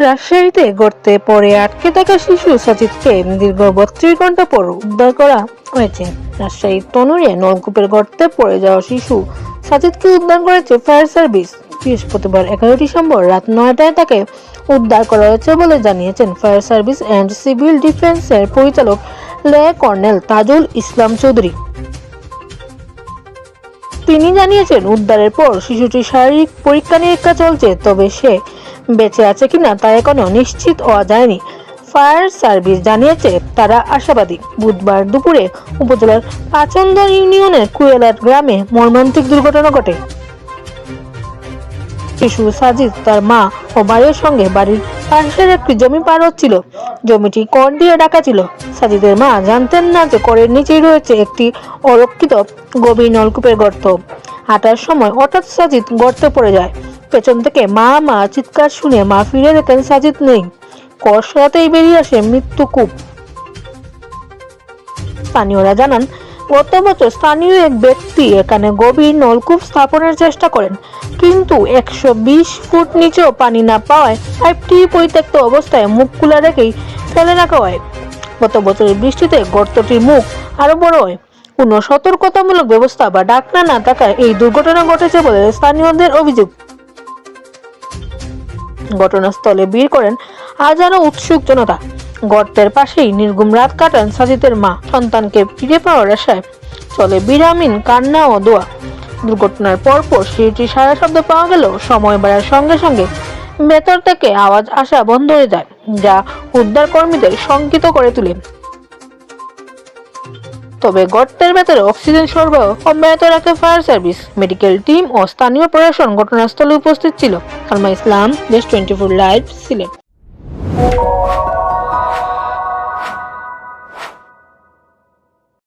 রাজশাহীতে গর্তে পড়ে আটকে থাকা শিশু সাজিদকে দীর্ঘ 32 ঘন্টা পর উদ্ধার করা হয়েছে। রাজশাহীর তনুরে নলকূপের গর্তে পড়ে যাওয়া শিশু সাজিদকে উদ্ধার করেছে ফায়ার সার্ভিস। বৃহস্পতিবার 11 ডিসেম্বর রাত 9টায় তাকে উদ্ধার করা হয়েছে বলে জানিয়েছেন ফায়ার সার্ভিস অ্যান্ড সিভিল ডিফেন্সের পরিচালক কর্নেল তাজুল ইসলাম চৌধুরী। তিনি জানিয়েছেন, উদ্ধারের পর শিশুটির শারীরিক পরীক্ষা নিরীক্ষা চলছে, তবে সে বেঁচে আছে কিনা তা এখনো নিশ্চিত হওয়া যায়নি। ফায়ার সার্ভিস জানিয়েছে তারা আশাবাদী। বুধবার দুপুরে উপজেলার পাচন্দর ইউনিয়নের কুয়েলাট গ্রামে মর্মান্তিক দুর্ঘটনা ঘটে। শিশু সাজিদ তার মা ও ভাইয়ের সঙ্গে বাড়ির পাশের একটি জমি পার হচ্ছিল। জমিটি কর দিয়ে ঢাকা ছিল। সাজিদের মা জানতেন না যে করের নিচেই রয়েছে একটি অরক্ষিত গভীর নলকূপের গর্ত। হাঁটার সময় হঠাৎ সাজিদ গর্তে পড়ে যায়। পেছন থেকে মা চিৎকার শুনে মা ফিরে দেখেন সাজিদ নেই। কর সরাতেই বেরিয়ে আসে মৃত্যু কূপ। স্থানীয়রা জানান, গত বছর স্থানীয় এক ব্যক্তি এখানে গভীর নলকূপ স্থাপনের চেষ্টা করেন, কিন্তু 120 ফুট নিচেও পানি না পাওয়ায় পাইপটি পরিত্যক্ত অবস্থায় মুখ খোলা রেখেই ফেলে রাখা হয়। গত বছরের বৃষ্টিতে গর্তটির মুখ আরো বড় হয়। কোনো সতর্কতামূলক ব্যবস্থা বা ডাকনা না থাকায় এই দুর্ঘটনা ঘটেছে বলে স্থানীয়দের অভিযোগ। ঘটনাস্থলে ভিড় করেন হাজারো উৎসুক জনতা। গর্তের পাশেই নির্ঘুম রাত কাটান সাজিদের মা। সন্তানকে ফিরে পাওয়ার আশায় চলে বিরামহীন কান্না ও দোয়া। দুর্ঘটনার পরপর শিশুটির সারা শব্দ পাওয়া গেলেও সময় বাড়ার সঙ্গে সঙ্গে ভেতর থেকে আওয়াজ আসা বন্ধ হয়ে যায়, যা উদ্ধার কর্মীদের শঙ্কিত করে তোলে। তবে গর্তের ভেতরে অক্সিজেন সরবরাহ অব্যাহত রাখে ফায়ার সার্ভিস। মেডিকেল টিম ও স্থানীয় প্রশাসন ঘটনাস্থলে উপস্থিত ছিল। সালমা ইসলাম, দেশ 24 লাইভ, সিলেট।